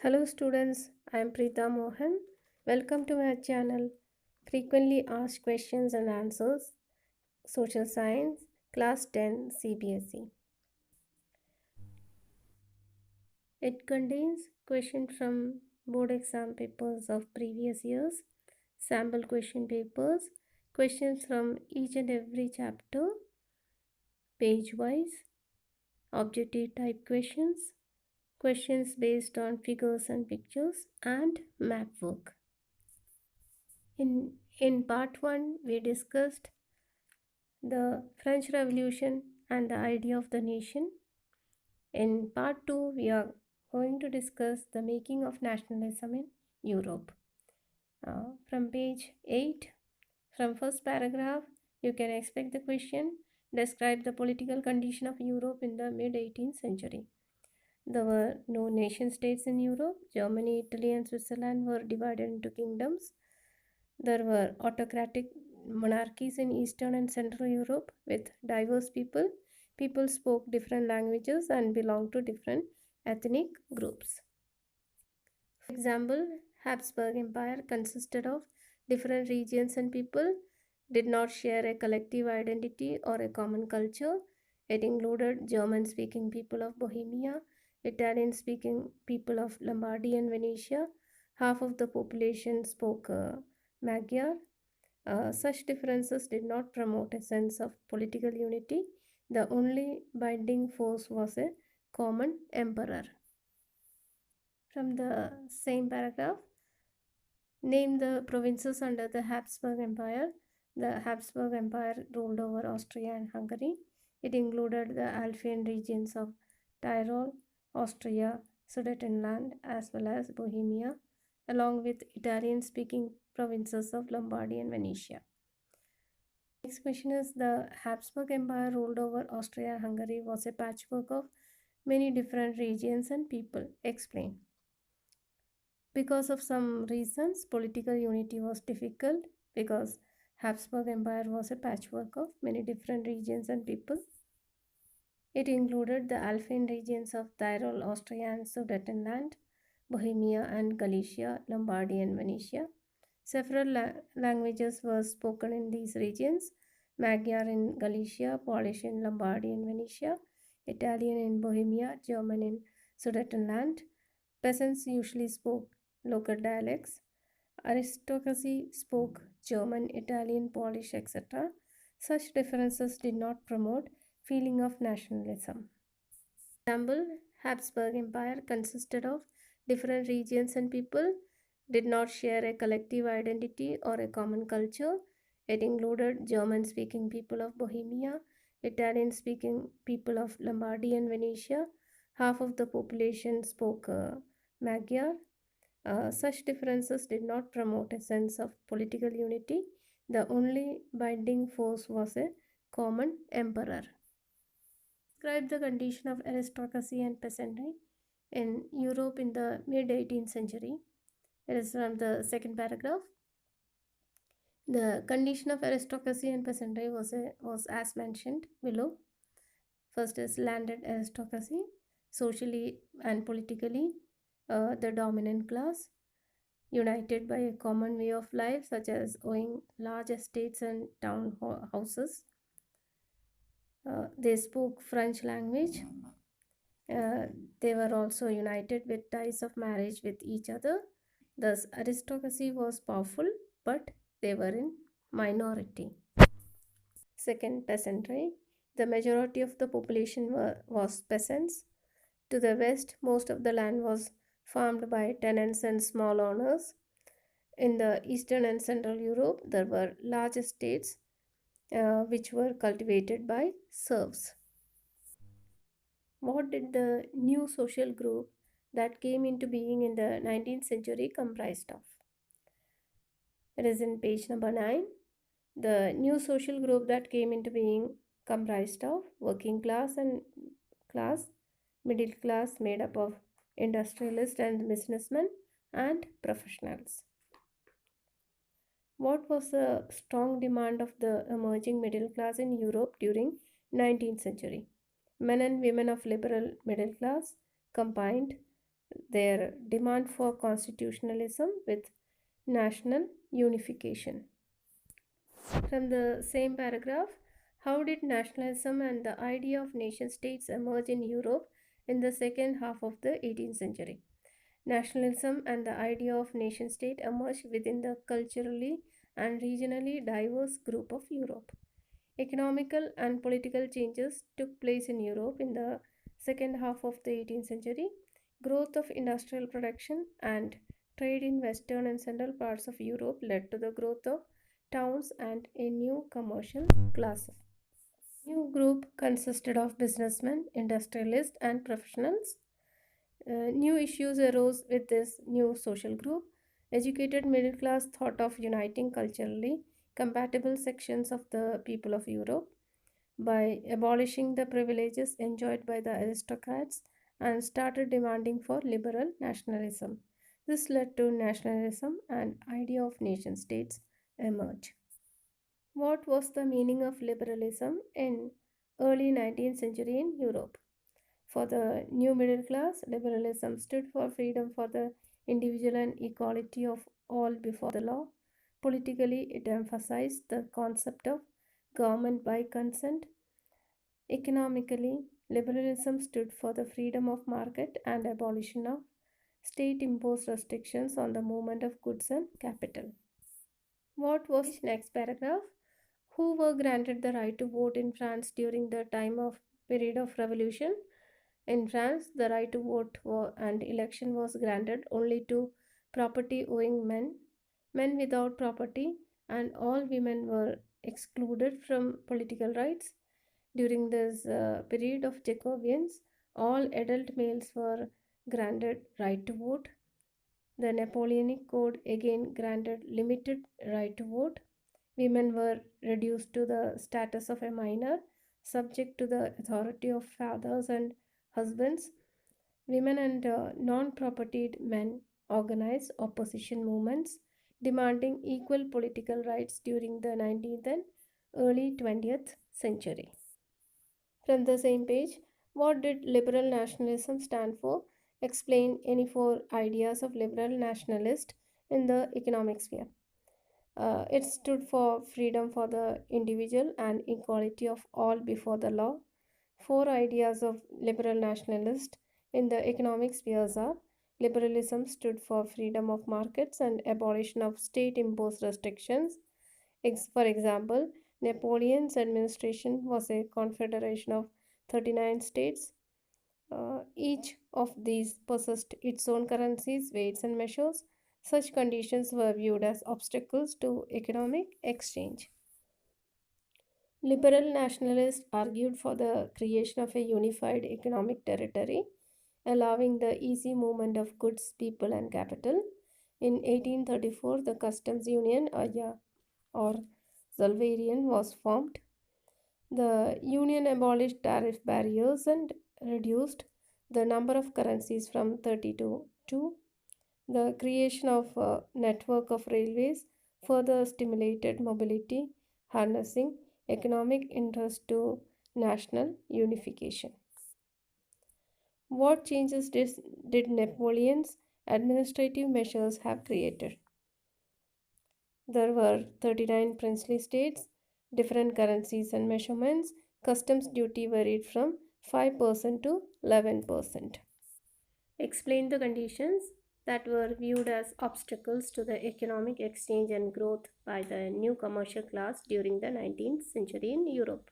Hello students, I am Preeta Mohan. Welcome to my channel Frequently Asked Questions and Answers Social Science Class 10 CBSE. It contains questions from board exam papers of previous years, sample question papers, questions from each and every chapter, page wise, objective type questions, questions based on figures and pictures, and map work. In part 1, we discussed the French Revolution and the idea of the nation. In part 2, we are going to discuss the making of nationalism in Europe. From page 8, from first paragraph, you can expect the question, describe the political condition of Europe in the mid-18th century. There were no nation states in Europe. Germany, Italy and Switzerland were divided into kingdoms. There were autocratic monarchies in Eastern and Central Europe with diverse people. People spoke different languages and belonged to different ethnic groups. For example, Habsburg Empire consisted of different regions and people did not share a collective identity or a common culture. It included German-speaking people of Bohemia, Italian-speaking people of Lombardy and Venetia. Half of the population spoke Magyar. Such differences did not promote a sense of political unity. The only binding force was a common emperor. From the same paragraph, name the provinces under the Habsburg Empire. The Habsburg Empire ruled over Austria and Hungary. It included the Alpine regions of Tyrol, Austria, Sudetenland, as well as Bohemia, along with Italian-speaking provinces of Lombardy and Venetia. Next question is, the Habsburg Empire ruled over Austria and Hungary was a patchwork of many different regions and people. Explain. Because of some reasons, political unity was difficult because Habsburg Empire was a patchwork of many different regions and people. It included the Alpine regions of Tyrol, Austria and Sudetenland, Bohemia and Galicia, Lombardy and Venetia. Several languages were spoken in these regions: Magyar in Galicia, Polish in Lombardy and Venetia, Italian in Bohemia, German in Sudetenland. Peasants usually spoke local dialects. Aristocracy spoke German, Italian, Polish, etc. Such differences did not promote feeling of nationalism. Example, Habsburg Empire consisted of different regions and people did not share a collective identity or a common culture. It included German-speaking people of Bohemia, Italian-speaking people of Lombardy and Venetia. Half of the population spoke Magyar. Such differences did not promote a sense of political unity. The only binding force was a common emperor. Describe the condition of aristocracy and peasantry in Europe in the mid-18th century. It is from the second paragraph. The condition of aristocracy and peasantry was as mentioned below. First is landed aristocracy, socially and politically the dominant class, united by a common way of life such as owning large estates and town houses. They spoke French language. They were also united with ties of marriage with each other. Thus, aristocracy was powerful, but they were in minority. Second, peasantry. The majority of the population was peasants. To the west, most of the land was farmed by tenants and small owners. In the Eastern and Central Europe, there were large estates which were cultivated by serfs. What did the new social group that came into being in the 19th century comprised of? It is in page number 9. The new social group that came into being comprised of working class and middle class made up of industrialists and businessmen and professionals. What was the strong demand of the emerging middle class in Europe during 19th century? Men and women of liberal middle class combined their demand for constitutionalism with national unification. From the same paragraph, how did nationalism and the idea of nation states emerge in Europe in the second half of the 18th century? Nationalism and the idea of nation state emerged within the culturally and regionally diverse group of Europe. Economical and political changes took place in Europe in the second half of the 18th century. Growth of industrial production and trade in western and central parts of Europe led to the growth of towns and a new commercial class. New group consisted of businessmen, industrialists, and professionals. New issues arose with this new social group. Educated middle class thought of uniting culturally compatible sections of the people of Europe by abolishing the privileges enjoyed by the aristocrats and started demanding for liberal nationalism. This led to nationalism and idea of nation states emerge. What was the meaning of liberalism in early 19th century in Europe? For the new middle class, liberalism stood for freedom for the individual and equality of all before the law. Politically, it emphasized the concept of government by consent. Economically, liberalism stood for the freedom of market and abolition of state imposed restrictions on the movement of goods and capital. What was next paragraph? Who were granted the right to vote in France during the time of period of revolution? In France, the right to vote and election was granted only to property owing men. Men without property and all women were excluded from political rights. During this period of Jacobeans, all adult males were granted right to vote. The Napoleonic Code again granted limited right to vote. Women were reduced to the status of a minor, subject to the authority of fathers and husbands. Women and non propertied men organized opposition movements demanding equal political rights during the 19th and early 20th century. From the same page, what did liberal nationalism stand for? Explain any four ideas of liberal nationalist in the economic sphere. It stood for freedom for the individual and equality of all before the law. Four ideas of liberal nationalist in the economic spheres are: liberalism stood for freedom of markets and abolition of state imposed restrictions. For example, Napoleon's administration was a confederation of 39 states. Each of these possessed its own currencies, weights, and measures. Such conditions were viewed as obstacles to economic exchange. Liberal nationalists argued for the creation of a unified economic territory, allowing the easy movement of goods, people, and capital. In 1834, the Customs Union or Zollverein was formed. The union abolished tariff barriers and reduced the number of currencies from 30 to 2. The creation of a network of railways further stimulated mobility, harnessing economic interest to national unification. What changes did Napoleon's administrative measures have created? There were 39 princely states, different currencies and measurements. Customs duty varied from 5% to 11%. Explain the conditions that were viewed as obstacles to the economic exchange and growth by the new commercial class during the 19th century in Europe.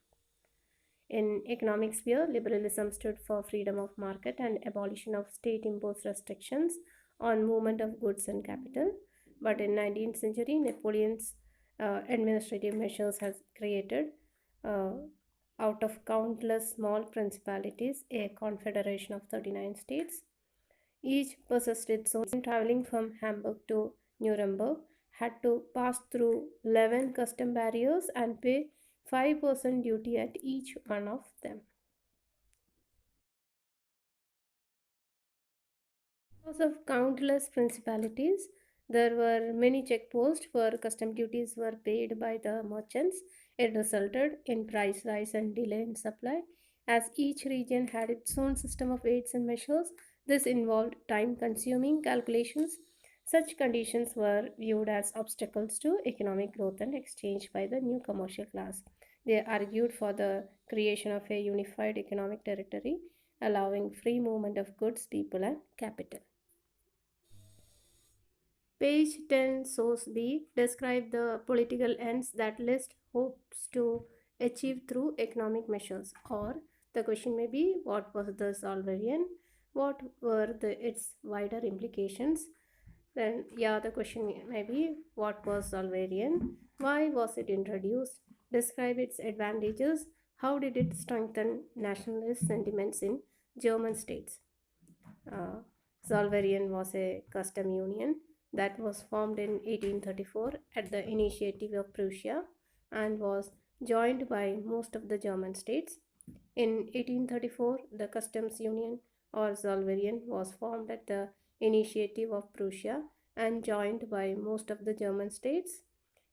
In economic sphere, liberalism stood for freedom of market and abolition of state imposed restrictions on movement of goods and capital. But in 19th century, Napoleon's administrative measures has created uh, out of countless small principalities a confederation of 39 states. Each possessed its own. Traveling from Hamburg to Nuremberg had to pass through 11 custom barriers and pay 5% duty at each one of them. Because of countless principalities, there were many checkposts where custom duties were paid by the merchants. It resulted in price rise and delay in supply. As each region had its own system of weights and measures, This involved time consuming calculations. Such conditions were viewed as obstacles to economic growth and exchange by the new commercial class. They argued for the creation of a unified economic territory, allowing free movement of goods, people, and capital. Page 10, source B, describe the political ends that list hopes to achieve through economic measures. Or the question may be, what was the Solverian? What were its wider implications? Then, yeah, the question may be, what was Solverian? Why was it introduced? Describe its advantages. How did it strengthen nationalist sentiments in German states? Uh, Zollverein was a custom union that was formed in 1834 at the initiative of Prussia and was joined by most of the German states. In 1834, the customs union or Zollverein was formed at the initiative of Prussia and joined by most of the German states.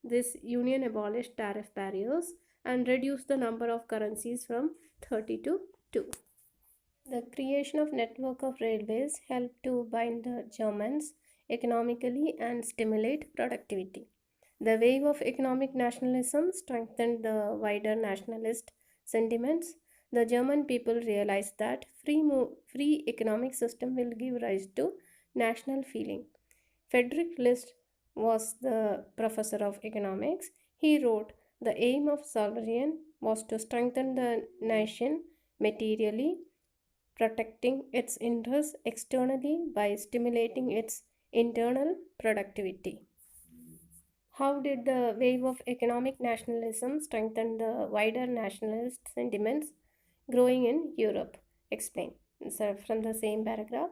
This union abolished tariff barriers and reduced the number of currencies from 30 to 2. The creation of network of railways helped to bind the Germans economically and stimulate productivity. The wave of economic nationalism strengthened the wider nationalist sentiments. The German people realized that free economic system will give rise to national feeling. Frederick List was the professor of economics. He wrote, "The aim of sovereign was to strengthen the nation materially, protecting its interests externally by stimulating its internal productivity." How did the wave of economic nationalism strengthen the wider nationalist sentiments growing in Europe? Explain. So, from the same paragraph,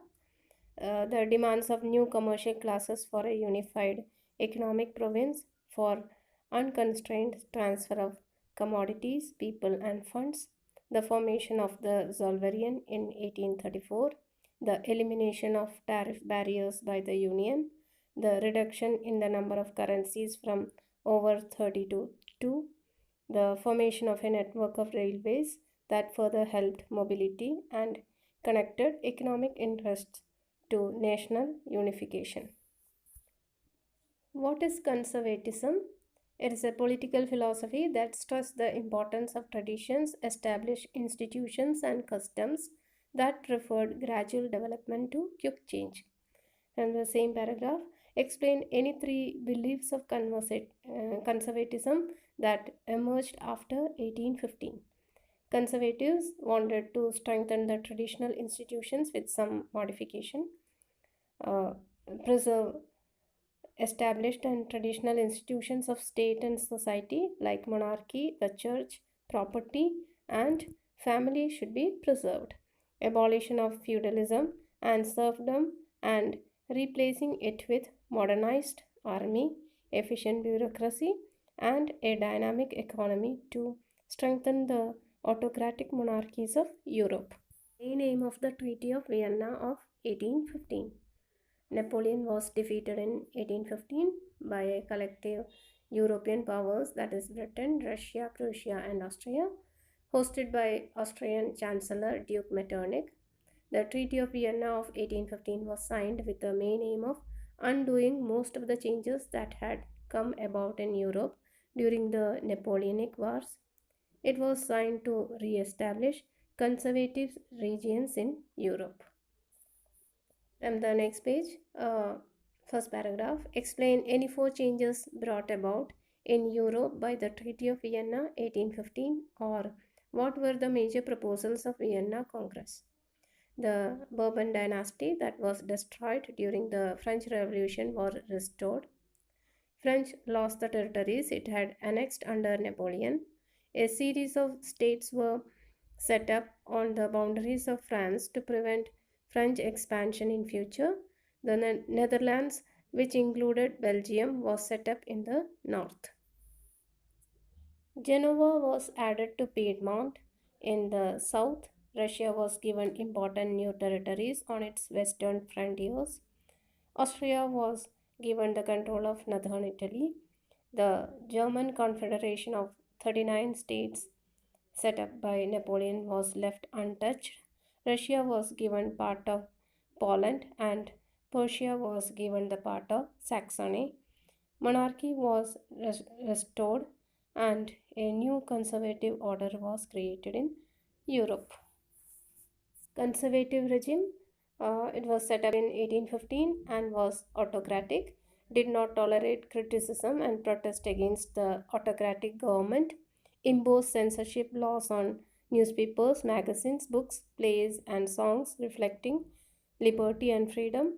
the demands of new commercial classes for a unified economic province, for unconstrained transfer of commodities, people, and funds, the formation of the Zollverein in 1834, the elimination of tariff barriers by the Union, the reduction in the number of currencies from over 30 to 2, the formation of a network of railways that further helped mobility and connected economic interests to national unification. What is conservatism? It is a political philosophy that stresses the importance of traditions, established institutions, and customs that preferred gradual development to quick change. And the same paragraph, explain any three beliefs of conservatism that emerged after 1815. Conservatives wanted to strengthen the traditional institutions with some modification, uh, preserve established and traditional institutions of state and society like monarchy, the church, property, and family should be preserved. Abolition of feudalism and serfdom and replacing it with modernized army, efficient bureaucracy, and a dynamic economy to strengthen the autocratic monarchies of Europe. Main aim of the Treaty of Vienna of 1815. Napoleon was defeated in 1815 by a collective European powers, that is Britain, Russia, Prussia, and Austria, hosted by Austrian Chancellor Duke Metternich. The Treaty of Vienna of 1815 was signed with the main aim of undoing most of the changes that had come about in Europe during the Napoleonic Wars. It was signed to re-establish conservative regions in Europe. And the next page, first paragraph, explain any four changes brought about in Europe by the Treaty of Vienna 1815, or what were the major proposals of Vienna Congress. The Bourbon dynasty that was destroyed during the French Revolution was restored. French lost the territories it had annexed under Napoleon. A series of states were set up on the boundaries of France to prevent French expansion in future. The Netherlands, which included Belgium, was set up in the north. Genoa was added to Piedmont in the south. Russia was given important new territories on its western frontiers. Austria was given the control of northern Italy. The German Confederation of 39 states set up by Napoleon was left untouched. Russia was given part of Poland and Persia was given the part of Saxony. Monarchy was restored and a new conservative order was created in Europe. Conservative regime, it was set up in 1815 and was autocratic, did not tolerate criticism and protest against the autocratic government, imposed censorship laws on newspapers, magazines, books, plays, and songs reflecting liberty and freedom,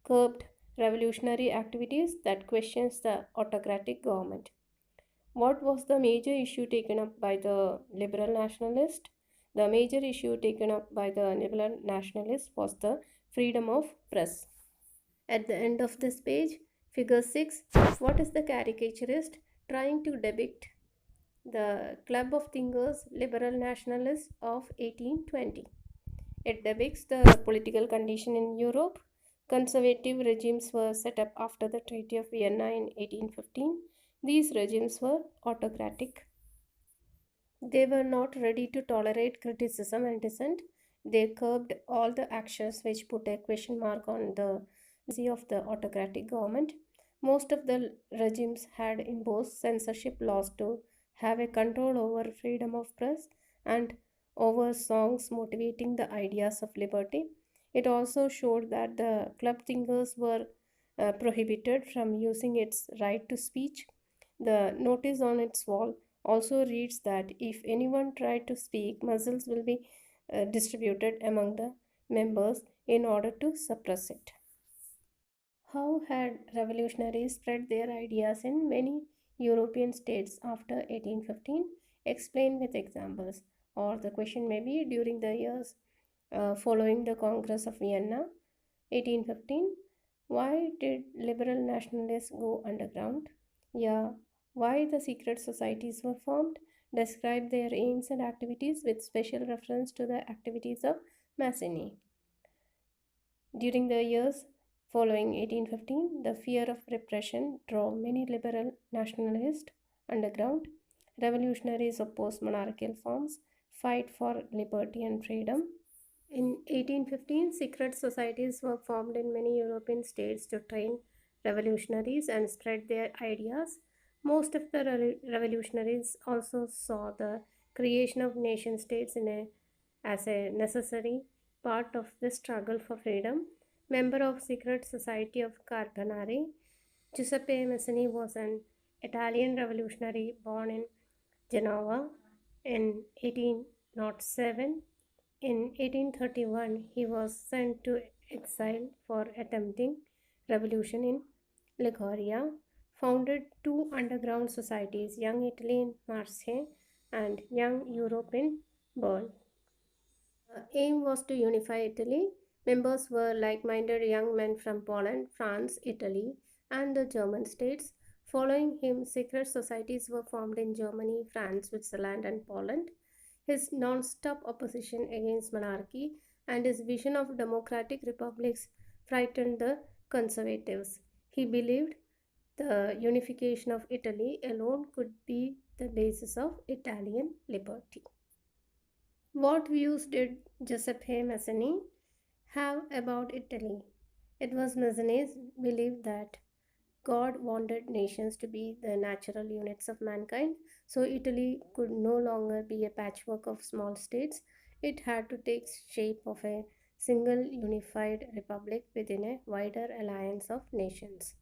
curbed revolutionary activities that questions the autocratic government. What was the major issue taken up by the liberal nationalist? The major issue taken up by the liberal nationalists was the freedom of press. At the end of this page, figure 6, what is the caricaturist trying to depict? The Club of Thinkers Liberal Nationalists of 1820. It depicts the political condition in Europe. Conservative regimes were set up after the Treaty of Vienna in 1815. These regimes were autocratic. They were not ready to tolerate criticism and dissent. They curbed all the actions which put a question mark on the legitimacy of the autocratic government. Most of the regimes had imposed censorship laws to have a control over freedom of press and over songs motivating the ideas of liberty. It also showed that the club thinkers were prohibited from using its right to speech. The notice on its wall also reads that if anyone tried to speak, muzzles will be distributed among the members in order to suppress it. How had revolutionaries spread their ideas in many European states after 1815? Explain with examples. Or the question may be during the years following the Congress of Vienna 1815, why did liberal nationalists go underground? Yeah, why the secret societies were formed? Describe their aims and activities with special reference to the activities of Mazzini. During the years following 1815, the fear of repression drove many liberal nationalists underground. Revolutionaries opposed monarchical forms, fight for liberty and freedom. In 1815, secret societies were formed in many European states to train revolutionaries and spread their ideas. Most of the revolutionaries also saw the creation of nation states as a necessary part of the struggle for freedom. Member of Secret Society of Carbonari, Giuseppe Mazzini was an Italian revolutionary born in Genoa in 1807. In 1831, he was sent to exile for attempting revolution in Liguria, founded two underground societies, Young Italy in Marseille and Young Europe in Bern. The aim was to unify Italy. Members were like minded young men from Poland, France, Italy, and the German states. Following him, secret societies were formed in Germany, France, Switzerland, and Poland. His non stop opposition against monarchy and his vision of democratic republics frightened the conservatives. He believed the unification of Italy alone could be the basis of Italian liberty. What views did Giuseppe Mazzini have about Italy? It was Mazzini's belief that God wanted nations to be the natural units of mankind, so Italy could no longer be a patchwork of small states. It had to take shape of a single unified republic within a wider alliance of nations.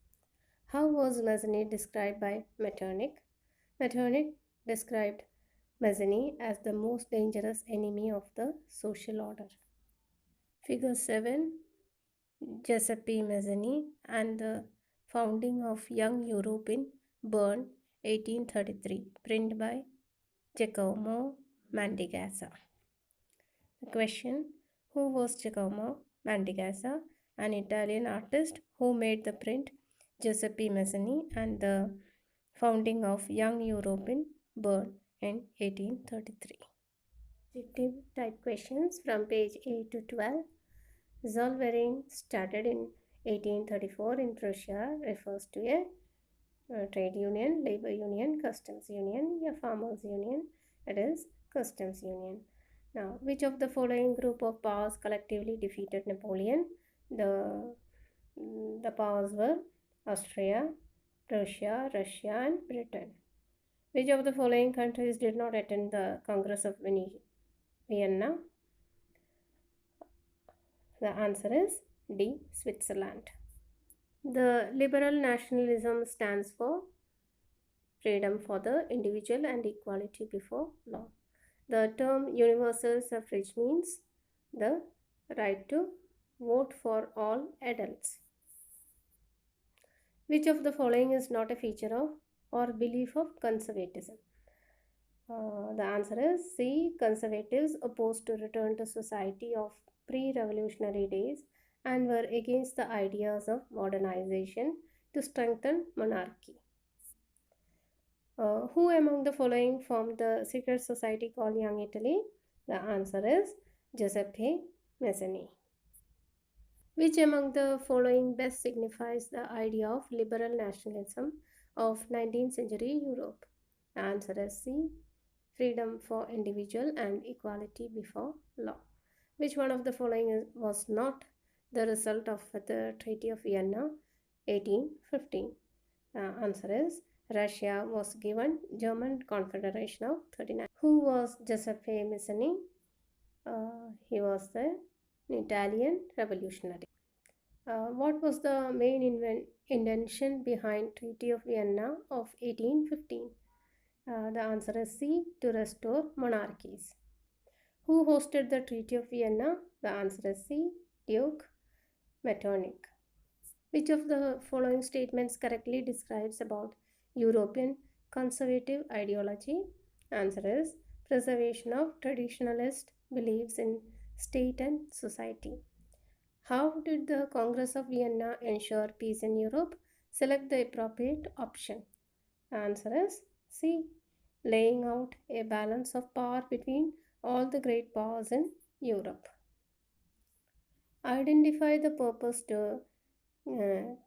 How was Mazzini described by Metternich? Metternich described Mazzini as the most dangerous enemy of the social order. Figure 7, Giuseppe Mazzini and the founding of Young Europe in Bern, 1833, printed by Giacomo Mantegazza. The question: who was Giacomo Mantegazza? An Italian artist who made the print Giuseppe Mazzini and the founding of Young Europe in Bern in 1833. Objective type questions from page 8 to 12. Zollverein started in 1834 in Prussia refers to a trade union, labor union, customs union, a farmers union, it is customs union. Now, which of the following group of powers collectively defeated Napoleon? The, the powers were Austria, Prussia, Russia, and Britain. Which of the following countries did not attend the Congress of Vienna? The answer is D. Switzerland. The liberal nationalism stands for freedom for the individual and equality before law. The term universal suffrage means the right to vote for all adults. Which of the following is not a feature of or belief of conservatism? The answer is C. Conservatives opposed to return to society of pre-revolutionary days and were against the ideas of modernization to strengthen monarchy. Who among the following formed the secret society called Young Italy? The answer is Giuseppe Mazzini. Which among the following best signifies the idea of liberal nationalism of 19th century Europe? The answer is C. Freedom for individual and equality before law. Which one of the following was not the result of the Treaty of Vienna 1815? The answer is Russia was given German Confederation of 39. Who was Giuseppe Mazzini? He was an Italian revolutionary. What was the main intention behind Treaty of Vienna of 1815? The answer is C. To restore monarchies. Who hosted the Treaty of Vienna? The answer is C. Duke Metternich. Which of the following statements correctly describes about European conservative ideology? Answer is preservation of traditionalist beliefs in state and society. How did the Congress of Vienna ensure peace in Europe? Select the appropriate option. Answer is C. Laying out a balance of power between all the great powers in Europe. Identify the purpose to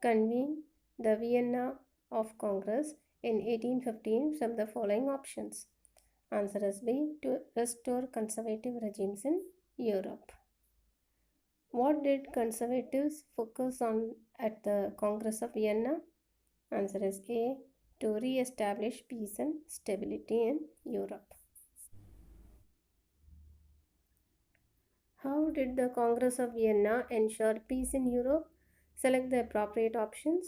convene the Vienna of Congress in 1815 from the following options. Answer is B. To restore conservative regimes in Europe. What did conservatives focus on at the Congress of Vienna? Answer is A. To re-establish peace and stability in Europe. How did the Congress of Vienna ensure peace in Europe? Select the appropriate options.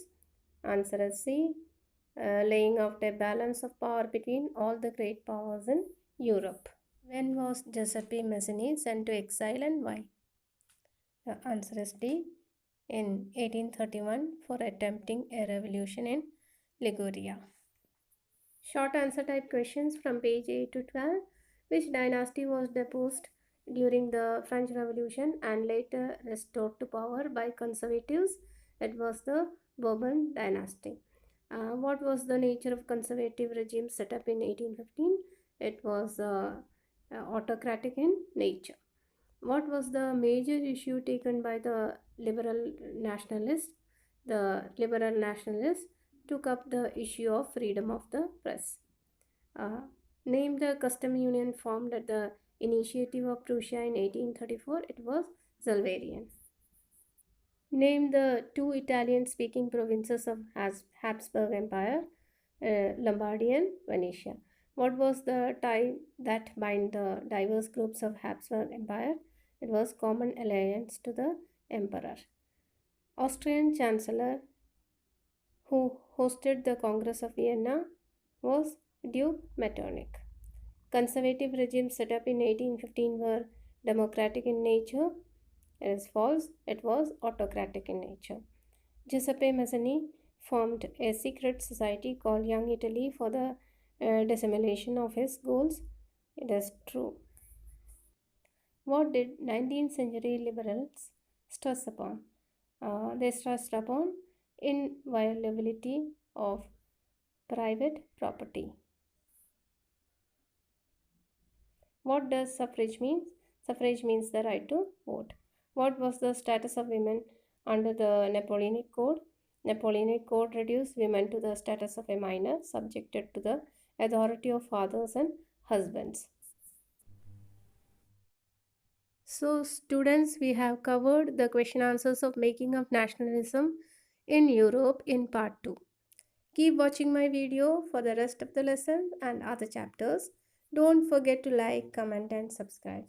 Answer is C. Laying out a balance of power between all the great powers in Europe. When was Giuseppe Mazzini sent to exile and why? The answer is D. In 1831 for attempting a revolution in Liguria. Short answer type questions from page 8 to 12. Which dynasty was deposed during the French Revolution and later restored to power by conservatives? It was the Bourbon dynasty. What was the nature of conservative regime set up in 1815? It was autocratic in nature. What was the major issue taken by the liberal nationalists? The liberal nationalists took up the issue of freedom of the press. Name the custom union formed at the initiative of Prussia in 1834. It was Zulvarian. Name the two Italian-speaking provinces of Habsburg Empire, Lombardy and Venetia. What was the tie that bind the diverse groups of Habsburg Empire? It was common alliance to the emperor. Austrian Chancellor who hosted the Congress of Vienna was Duke Metternich. Conservative regimes set up in 1815 were democratic in nature. It is false. It was autocratic in nature. Giuseppe Mazzini formed a secret society called Young Italy for the dissemination of his goals. It is true. What did 19th century liberals stress upon? They stressed upon inviolability of private property. What does suffrage mean? Suffrage means the right to vote. What was the status of women under the Napoleonic Code? Napoleonic Code reduced women to the status of a minor, subjected to the authority of fathers and husbands. So students, we have covered the question answers of making of nationalism in Europe in part 2. Keep watching my video for the rest of the lesson and other chapters. Don't forget to like, comment and subscribe.